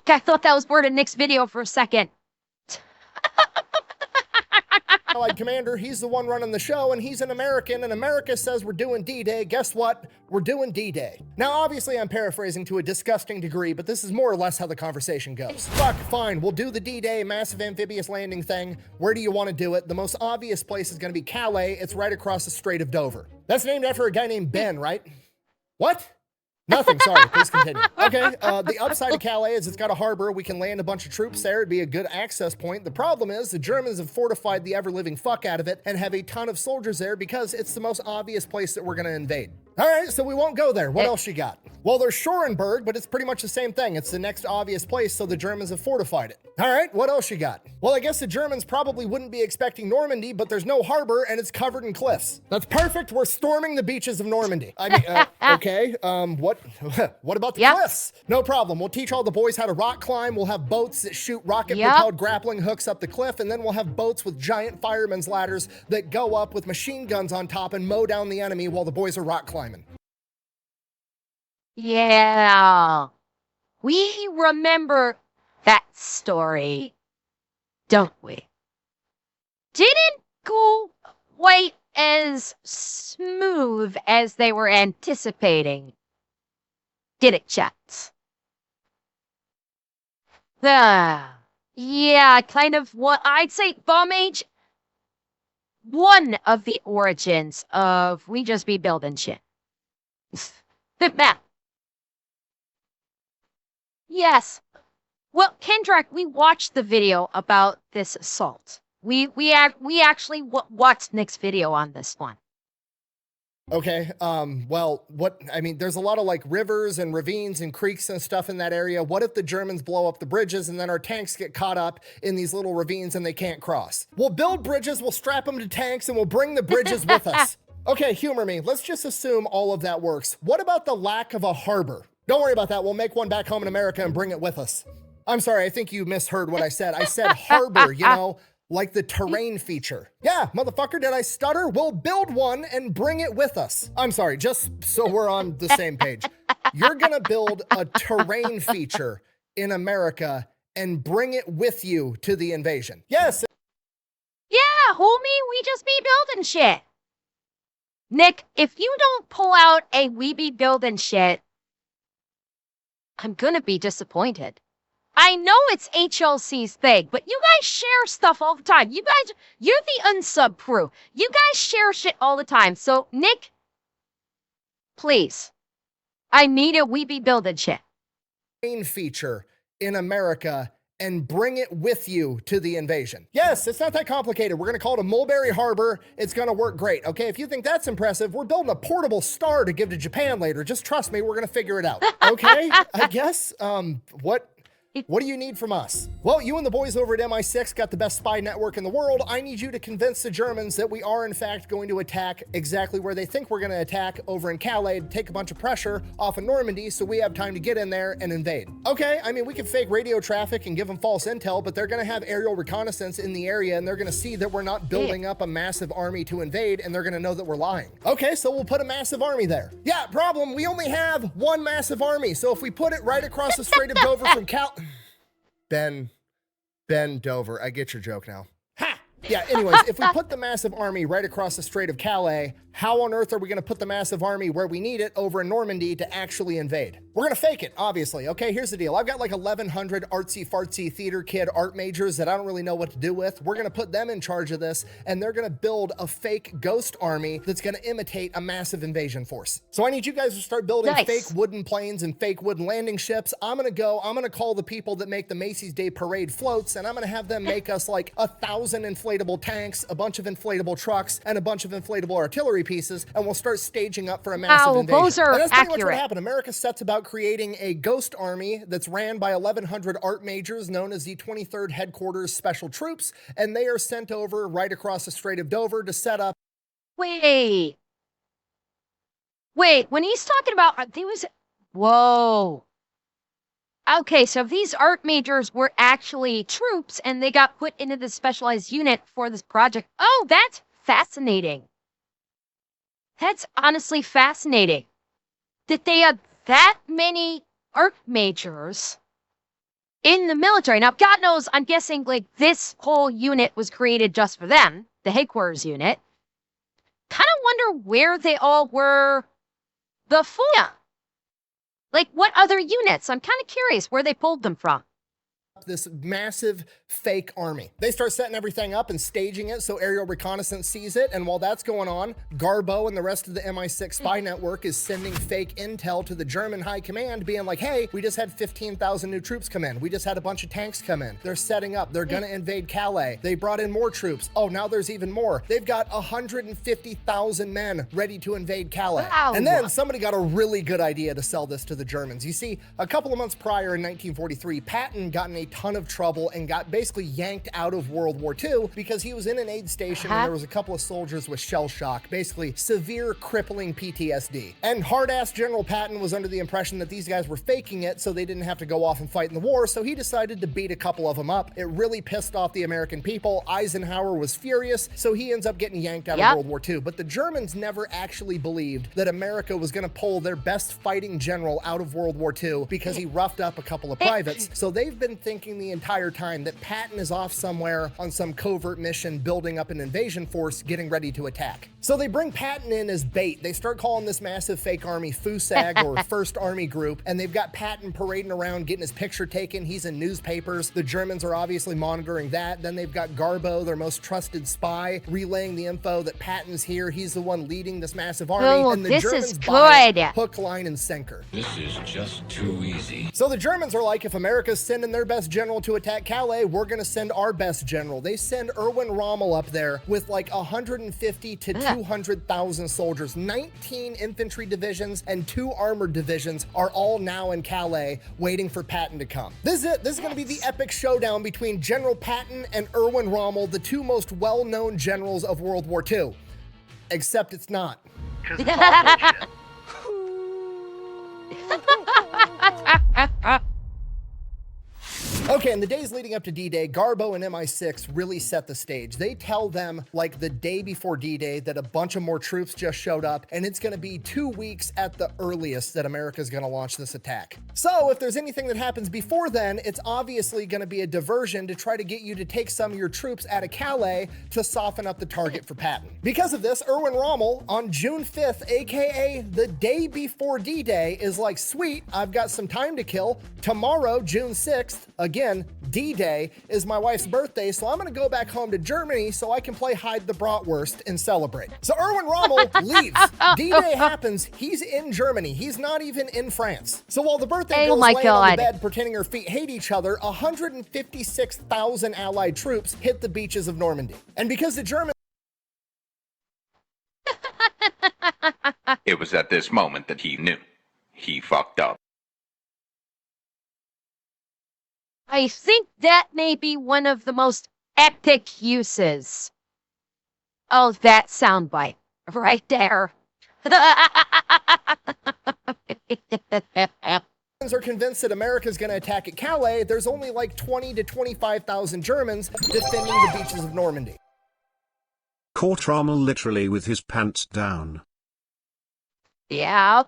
I thought that was word in Nick's video for a second. Allied Commander, he's the one running the show, and he's an American, and America says we're doing D-Day. Guess what? We're doing D-Day. Now, obviously, I'm paraphrasing to a disgusting degree, but this is more or less how the conversation goes. Fuck, fine, we'll do the D-Day massive amphibious landing thing. Where do you want to do it? The most obvious place is going to be Calais. It's right across the Strait of Dover. That's named after a guy named Ben, right? What? Nothing, sorry, please continue. Okay, the upside of Calais is it's got a harbor. We can land a bunch of troops there. It'd be a good access point. The problem is the Germans have fortified the ever-living fuck out of it and have a ton of soldiers there because it's the most obvious place that we're gonna invade. All right, so we won't go there. What else you got? Well, there's Schoenberg, but it's pretty much the same thing. It's the next obvious place, so the Germans have fortified it. All right, what else you got? Well, I guess the Germans probably wouldn't be expecting Normandy, but there's no harbor and it's covered in cliffs. That's perfect. We're storming the beaches of Normandy. I mean, okay, what about the cliffs? No problem. We'll teach all the boys how to rock climb. We'll have boats that shoot rocket-propelled grappling hooks up the cliff, and then we'll have boats with giant firemen's ladders that go up with machine guns on top and mow down the enemy while the boys are rock climbing. Yeah. We remember that story, don't we? Didn't go quite as smooth as they were anticipating. Did it, chats? Yeah, kind of what I'd say bomb age. One of the origins of we just be building shit. The map. Yes. Well, Kendrick, we watched the video about this assault. We actually watched Nick's video on this one. Okay, well, there's a lot of like rivers and ravines and creeks and stuff in that area. What if the Germans blow up the bridges and then our tanks get caught up in these little ravines and they can't cross? We'll build bridges, we'll strap them to tanks, and we'll bring the bridges with us. Okay, humor me. Let's just assume all of that works. What about the lack of a harbor? Don't worry about that. We'll make one back home in America and bring it with us. I'm sorry, I think you misheard what I said. I said harbor, you know, like the terrain feature. Yeah, motherfucker, did I stutter? We'll build one and bring it with us. I'm sorry, just so we're on the same page. You're gonna build a terrain feature in America and bring it with you to the invasion. Yes. Yeah, homie, we just be building shit. Nick, if you don't pull out a we be building shit, I'm gonna be disappointed. I know it's HLC's thing, but you guys share stuff all the time. You're the unsub crew. You guys share shit all the time. So, Nick, please, I need a we be building shit. Feature in America and bring it with you to the invasion. Yes, it's not that complicated. We're gonna call it a Mulberry Harbor. It's gonna work great. Okay, if you think that's impressive, we're building a portable star to give to Japan later. Just trust me, we're gonna figure it out. Okay, I guess, what do you need from us? Well, you and the boys over at MI6 got the best spy network in the world. I need you to convince the Germans that we are, in fact, going to attack exactly where they think we're going to attack over in Calais to take a bunch of pressure off of Normandy so we have time to get in there and invade. Okay, I mean, we can fake radio traffic and give them false intel, but they're going to have aerial reconnaissance in the area, and they're going to see that we're not building up a massive army to invade, and they're going to know that we're lying. Okay, so we'll put a massive army there. Yeah, problem, we only have one massive army, so if we put it right across the Strait of Dover from Ben Dover. I get your joke now. Ha! Yeah, anyways, if we put the massive army right across the Strait of Calais How on earth are we going to put the massive army where we need it over in Normandy to actually invade? We're going to fake it, obviously. Okay, here's the deal. I've got like 1,100 artsy-fartsy theater kid art majors that I don't really know what to do with. We're going to put them in charge of this, and they're going to build a fake ghost army that's going to imitate a massive invasion force. So I need you guys to start building fake wooden planes and fake wooden landing ships. I'm going to call the people that make the Macy's Day Parade floats, and I'm going to have them make us like 1,000 inflatable tanks, a bunch of inflatable trucks, and a bunch of inflatable artillery pieces, and we'll start staging up for a massive invasion. Those are and that's pretty much what accurate. happened. America sets about creating a ghost army that's ran by 1,100 art majors known as the 23rd Headquarters Special Troops, and they are sent over right across the Strait of Dover to set up. Wait, when he's talking about, there was, whoa. Okay, so these art majors were actually troops, and they got put into the specialized unit for this project. Oh, that's fascinating. That's honestly fascinating that they had that many art majors in the military. Now, God knows, I'm guessing like this whole unit was created just for them, the headquarters unit. Kind of wonder where they all were before. Like, what other units? I'm kind of curious where they pulled them from. This massive fake army. They start setting everything up and staging it so aerial reconnaissance sees it, and while that's going on, Garbo and the rest of the MI6 spy network is sending fake intel to the German high command being like, hey, we just had 15,000 new troops come in. We just had a bunch of tanks come in. They're setting up. They're gonna invade Calais. They brought in more troops. Oh, now there's even more. They've got 150,000 men ready to invade Calais. Wow. And then somebody got a really good idea to sell this to the Germans. You see, a couple of months prior in 1943, Patton got in a ton of trouble and got basically yanked out of World War II because he was in an aid station and there was a couple of soldiers with shell shock, basically severe crippling PTSD. And hard-ass General Patton was under the impression that these guys were faking it so they didn't have to go off and fight in the war, so he decided to beat a couple of them up. It really pissed off the American people. Eisenhower was furious, so he ends up getting yanked out of World War II. But the Germans never actually believed that America was going to pull their best fighting general out of World War II because he roughed up a couple of privates. So they've been thinking the entire time that Patton is off somewhere on some covert mission building up an invasion force getting ready to attack. So they bring Patton in as bait. They start calling this massive fake army FUSAG or First Army Group, and they've got Patton parading around getting his picture taken. He's in newspapers. The Germans are obviously monitoring that. Then they've got Garbo, their most trusted spy, relaying the info that Patton's here. He's the one leading this massive army. Oh, and the this Germans is buy it, good. hook, line, and sinker. This is just too easy. So the Germans are like, if America's sending their best general to attack Calais, we're gonna send our best general. They send Erwin Rommel up there with like 150 to 200,000 soldiers. 19 infantry divisions and 2 armored divisions are all now in Calais waiting for Patton to come. This is it. This is gonna be the epic showdown between General Patton and Erwin Rommel, the 2 most well-known generals of World War II. Except it's not. 'Cause it's all bullshit. Okay, in the days leading up to D-Day, Garbo and MI6 really set the stage. They tell them like the day before D-Day that a bunch of more troops just showed up, and it's gonna be 2 weeks at the earliest that America's gonna launch this attack. So if there's anything that happens before then, it's obviously gonna be a diversion to try to get you to take some of your troops out of Calais to soften up the target for Patton. Because of this, Erwin Rommel on June 5th, aka the day before D-Day, is like, sweet, I've got some time to kill. Tomorrow, June 6th, again, D-Day, is my wife's birthday, so I'm gonna go back home to Germany so I can play hide the bratwurst and celebrate. So Erwin Rommel leaves. D-Day happens, he's in Germany. He's not even in France. So while the birthday girl's laying on the bed pretending her feet hate each other, 156,000 Allied troops hit the beaches of Normandy. And because the Germans It was at this moment that he knew. He fucked up. I think that may be one of the most epic uses of that soundbite right there. are convinced that America's going to attack at Calais. There's only like 20 to 25,000 Germans defending the beaches of Normandy. Caught Rommel literally with his pants down. Yeah.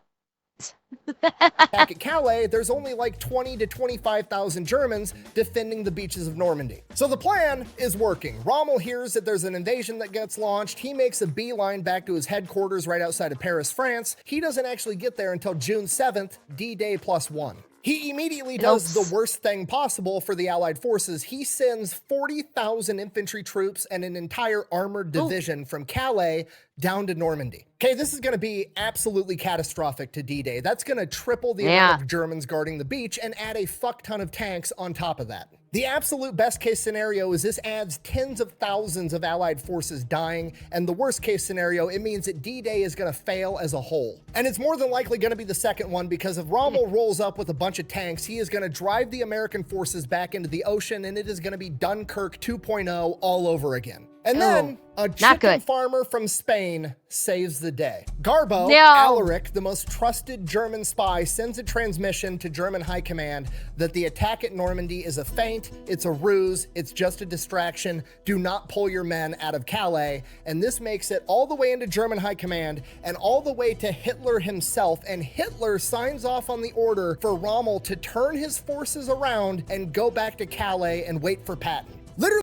Back at Calais, there's only like 20 to 25,000 Germans defending the beaches of Normandy. So the plan is working. Rommel hears that there's an invasion that gets launched. He makes a beeline back to his headquarters right outside of Paris, France. He doesn't actually get there until June 7th, D-Day +1. He immediately does the worst thing possible for the Allied forces. He sends 40,000 infantry troops and an entire armored division from Calais down to Normandy. Okay, this is going to be absolutely catastrophic to D-Day. That's going to triple the amount of Germans guarding the beach and add a fuck ton of tanks on top of that. The absolute best case scenario is this adds tens of thousands of Allied forces dying, and the worst case scenario, it means that D-Day is going to fail as a whole. And it's more than likely going to be the second one, because if Rommel rolls up with a bunch of tanks, he is going to drive the American forces back into the ocean, and it is going to be Dunkirk 2.0 all over again. And then a chicken farmer from Spain saves the day. Garbo, Alaric, the most trusted German spy, sends a transmission to German high command that the attack at Normandy is a feint, it's a ruse, it's just a distraction, do not pull your men out of Calais. And this makes it all the way into German high command and all the way to Hitler himself. And Hitler signs off on the order for Rommel to turn his forces around and go back to Calais and wait for Patton. Literally.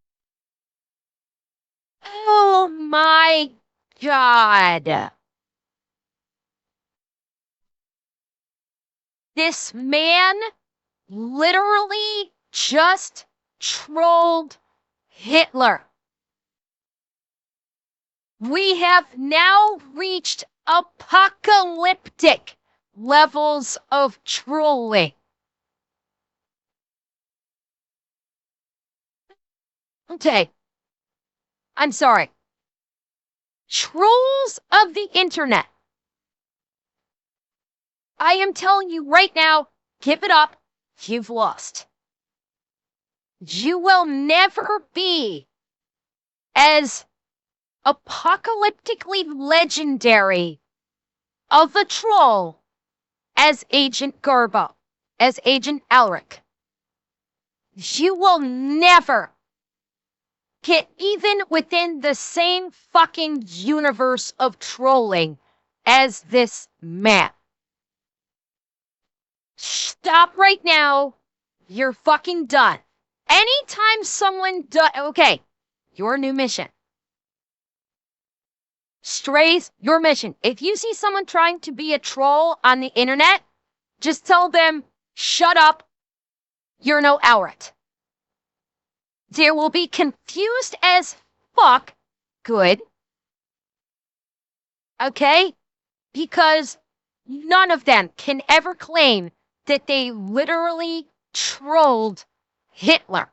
Oh my God. This man literally just trolled Hitler. We have now reached apocalyptic levels of trolling. Okay. I'm sorry. Trolls of the internet. I am telling you right now, give it up. You've lost. You will never be as apocalyptically legendary of a troll as Agent Garbo, as Agent Alaric. You will never get even within the same fucking universe of trolling as this man. Stop right now. You're fucking done. Anytime someone does... Okay, your new mission. Strays, your mission. If you see someone trying to be a troll on the internet, just tell them, shut up. You're no Alaric. They will be confused as fuck. Good. Okay? Because none of them can ever claim that they literally trolled Hitler.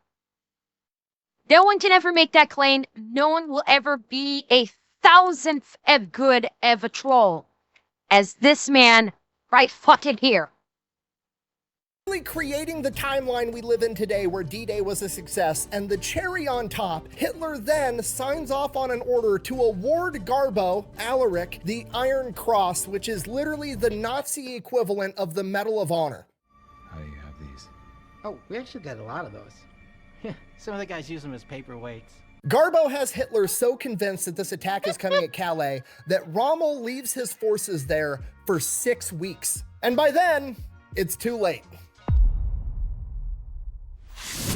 No one can ever make that claim. No one will ever be a thousandth as good of a troll as this man right fucking here. Creating the timeline we live in today where D-Day was a success, and the cherry on top, Hitler then signs off on an order to award Garbo, Alaric, the Iron Cross, which is literally the Nazi equivalent of the Medal of Honor. How do you have these? Oh, we actually got a lot of those. Yeah, some of the guys use them as paperweights. Garbo has Hitler so convinced that this attack is coming at Calais that Rommel leaves his forces there for 6 weeks. And by then, it's too late.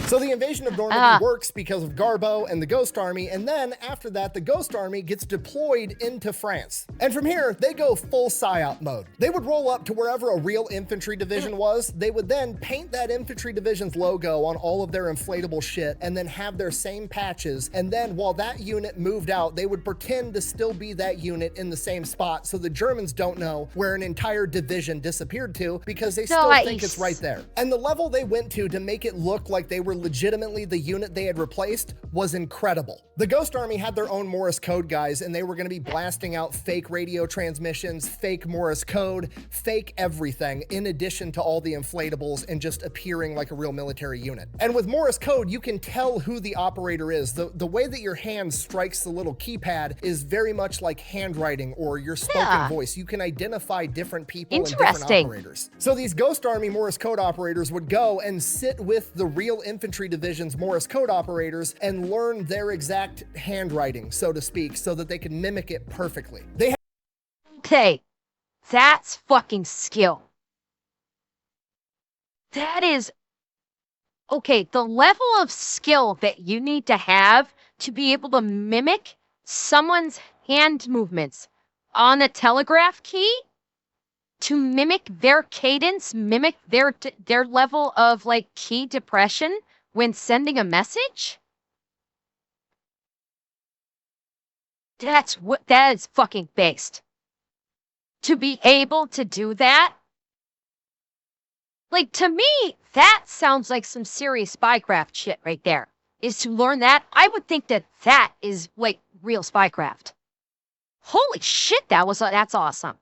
So the invasion of Normandy works because of Garbo and the Ghost Army, and then after that, the Ghost Army gets deployed into France. And from here, they go full PSYOP mode. They would roll up to wherever a real infantry division was. They would then paint that infantry division's logo on all of their inflatable shit and then have their same patches. And then while that unit moved out, they would pretend to still be that unit in the same spot so the Germans don't know where an entire division disappeared to because they still think it's right there. And the level they went to make it look like they were legitimately the unit they had replaced was incredible. The Ghost Army had their own Morse code guys, and they were going to be blasting out fake radio transmissions, fake Morse code, fake everything, in addition to all the inflatables and just appearing like a real military unit. And with Morse code, you can tell who the operator is. The way that your hand strikes the little keypad is very much like handwriting or your spoken voice. You can identify different people and different operators. So these Ghost Army Morse code operators would go and sit with the real infantry division's Morse code operators and learn their exact handwriting, so to speak, so that they could mimic it perfectly. That's fucking skill. That is, okay, the level of skill that you need to have to be able to mimic someone's hand movements on a telegraph key, to mimic their cadence, mimic their level of like key depression when sending a message. That is fucking based. To be able to do that, like, to me, that sounds like some serious spycraft shit right there. Is to learn that, I would think that that is like real spycraft. Holy shit, that's awesome.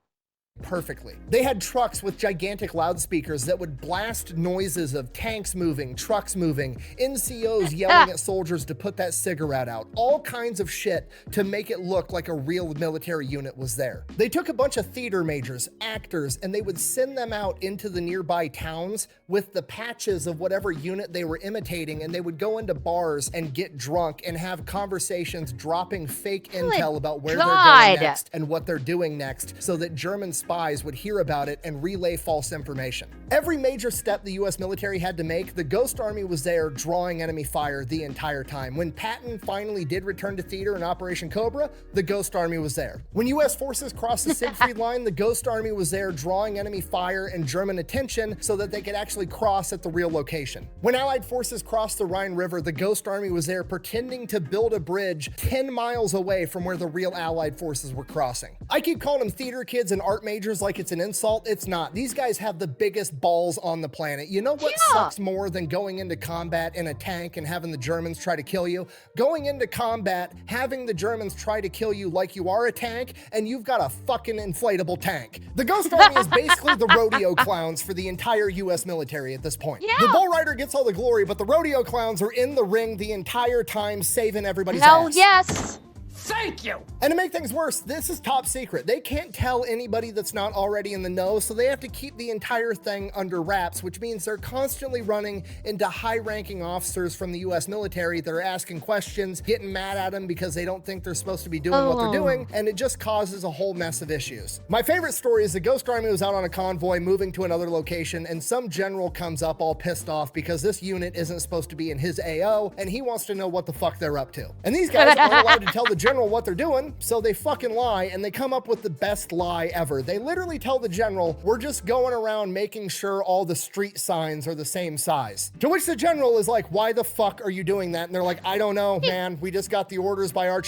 Perfectly. They had trucks with gigantic loudspeakers that would blast noises of tanks moving, trucks moving, NCOs yelling at soldiers to put that cigarette out, all kinds of shit to make it look like a real military unit was there. They took a bunch of theater majors, actors, and they would send them out into the nearby towns with the patches of whatever unit they were imitating, and they would go into bars and get drunk and have conversations dropping fake intel about where they're going next and what they're doing next, so that German spies would hear about it and relay false information. Every major step the US military had to make, the Ghost Army was there drawing enemy fire the entire time. When Patton finally did return to theater in Operation Cobra, the Ghost Army was there. When US forces crossed the Siegfried Line, the Ghost Army was there drawing enemy fire and German attention so that they could actually cross at the real location. When Allied forces crossed the Rhine River, the Ghost Army was there pretending to build a bridge 10 miles away from where the real Allied forces were crossing. I keep calling them theater kids and art majors like it's an insult. It's not. These guys have the biggest balls on the planet. You know what sucks more than going into combat in a tank and having the Germans try to kill you? Going into combat, having the Germans try to kill you like you are a tank, and you've got a fucking inflatable tank. The Ghost Army is basically the rodeo clowns for the entire US military at this point. The bull rider gets all the glory, but the rodeo clowns are in the ring the entire time saving everybody's ass. Hell yes. Thank you! And to make things worse, this is top secret. They can't tell anybody that's not already in the know, so they have to keep the entire thing under wraps, which means they're constantly running into high-ranking officers from the US military that are asking questions, getting mad at them because they don't think they're supposed to be doing what they're doing, and it just causes a whole mess of issues. My favorite story is the Ghost Army was out on a convoy moving to another location, and some general comes up all pissed off because this unit isn't supposed to be in his AO, and he wants to know what the fuck they're up to. And these guys aren't allowed to tell the general what they're doing, so they fucking lie, and they come up with the best lie ever. They literally tell the general, we're just going around making sure all the street signs are the same size. To which the general is like, why the fuck are you doing that? And they're like, I don't know, man. We just got the orders by our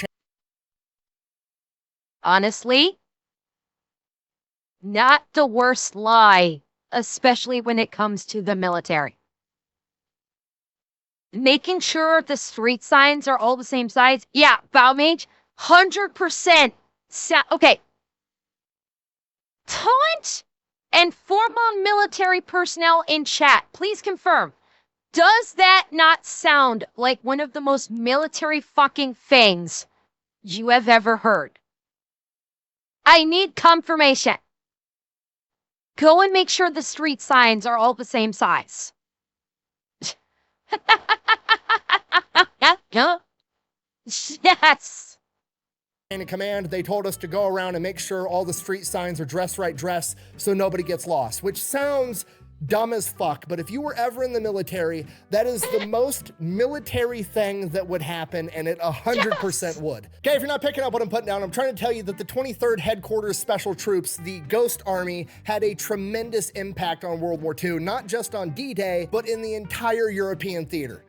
Honestly, not the worst lie, especially when it comes to the military. Making sure the street signs are all the same size. Yeah, Bowmage, 100%. Okay. Taunt and former military personnel in chat, please confirm. Does that not sound like one of the most military fucking things you have ever heard? I need confirmation. Go and make sure the street signs are all the same size. Yes. In command, they told us to go around and make sure all the street signs are dress right dress so nobody gets lost, which sounds dumb as fuck, but if you were ever in the military, that is the most military thing that would happen, and it 100% would. Okay, if you're not picking up what I'm putting down, I'm trying to tell you that the 23rd Headquarters Special Troops, the Ghost Army, had a tremendous impact on World War II, not just on D-Day, but in the entire European theater.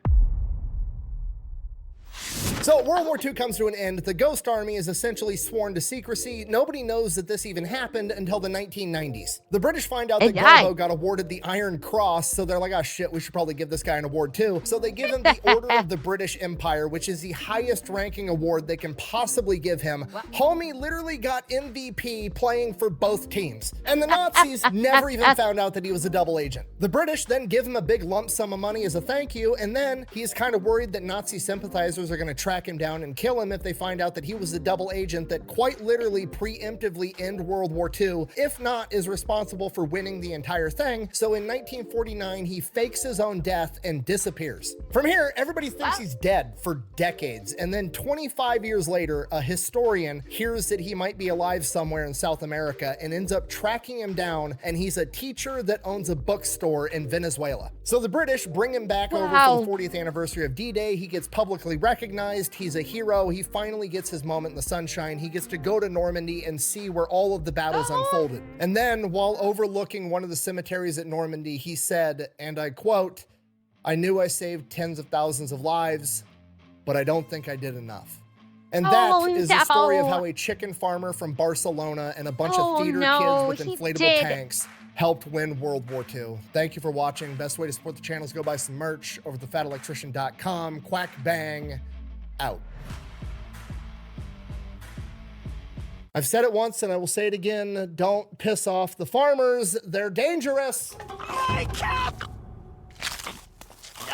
So World War II comes to an end. The Ghost Army is essentially sworn to secrecy. Nobody knows that this even happened until the 1990s. The British find out that Garbo got awarded the Iron Cross, so they're like, oh shit, we should probably give this guy an award too. So they give him the Order of the British Empire, which is the highest ranking award they can possibly give him. Homie literally got MVP playing for both teams. And the Nazis never even found out that he was a double agent. The British then give him a big lump sum of money as a thank you, and then he's kind of worried that Nazi sympathizers are going to track track him down and kill him if they find out that he was a double agent that quite literally preemptively end World War II, if not is responsible for winning the entire thing. So in 1949, he fakes his own death and disappears. From here, everybody thinks he's dead for decades, and then 25 years later, a historian hears that he might be alive somewhere in South America and ends up tracking him down, and he's a teacher that owns a bookstore in Venezuela. So the British bring him back over for the 40th anniversary of D-Day. He gets publicly recognized. He's a hero. He finally gets his moment in the sunshine. He gets to go to Normandy and see where all of the battles unfolded. And then, while overlooking one of the cemeteries at Normandy, he said, and I quote, "I knew I saved tens of thousands of lives, but I don't think I did enough." And that is the story of how a chicken farmer from Barcelona and a bunch of theater kids with inflatable tanks helped win World War II. Thank you for watching. Best way to support the channel is go buy some merch over at thefatelectrician.com. Quack bang, out. I've said it once and I will say it again. Don't piss off the farmers. They're dangerous. I can't.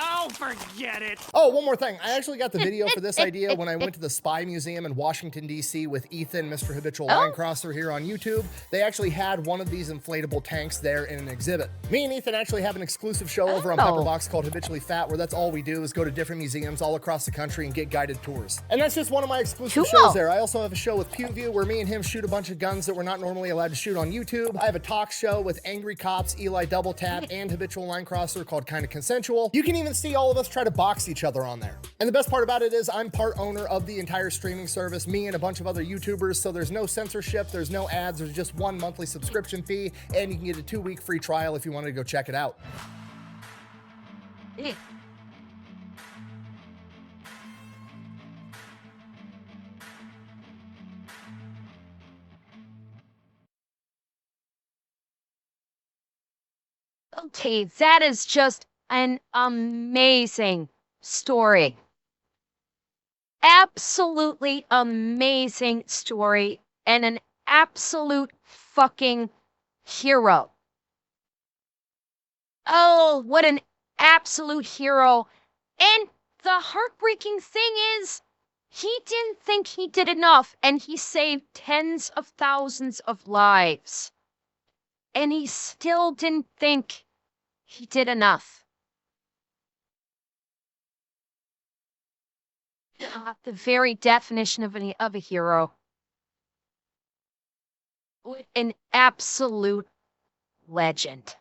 Oh, forget it. Oh, one more thing. I actually got the video for this idea when I went to the Spy Museum in Washington, D.C. with Ethan, Mr. Habitual Line Crosser here on YouTube. They actually had one of these inflatable tanks there in an exhibit. Me and Ethan actually have an exclusive show over on Pepperbox called Habitually Fat, where that's all we do is go to different museums all across the country and get guided tours. And that's just one of my exclusive shows there. I also have a show with PewView where me and him shoot a bunch of guns that we're not normally allowed to shoot on YouTube. I have a talk show with Angry Cops, Eli Double Tap, and Habitual Line Crosser called Kinda Consensual. You can even see all of us try to box each other on there. And the best part about it is I'm part owner of the entire streaming service, me and a bunch of other YouTubers, so there's no censorship, there's no ads, there's just one monthly subscription fee, and you can get a 2-week free trial if you wanted to go check it out. Okay, that is just an amazing story. Absolutely amazing story, and an absolute fucking hero. Oh, what an absolute hero. And the heartbreaking thing is, he didn't think he did enough, and he saved tens of thousands of lives. And he still didn't think he did enough. The very definition of a hero. An absolute legend.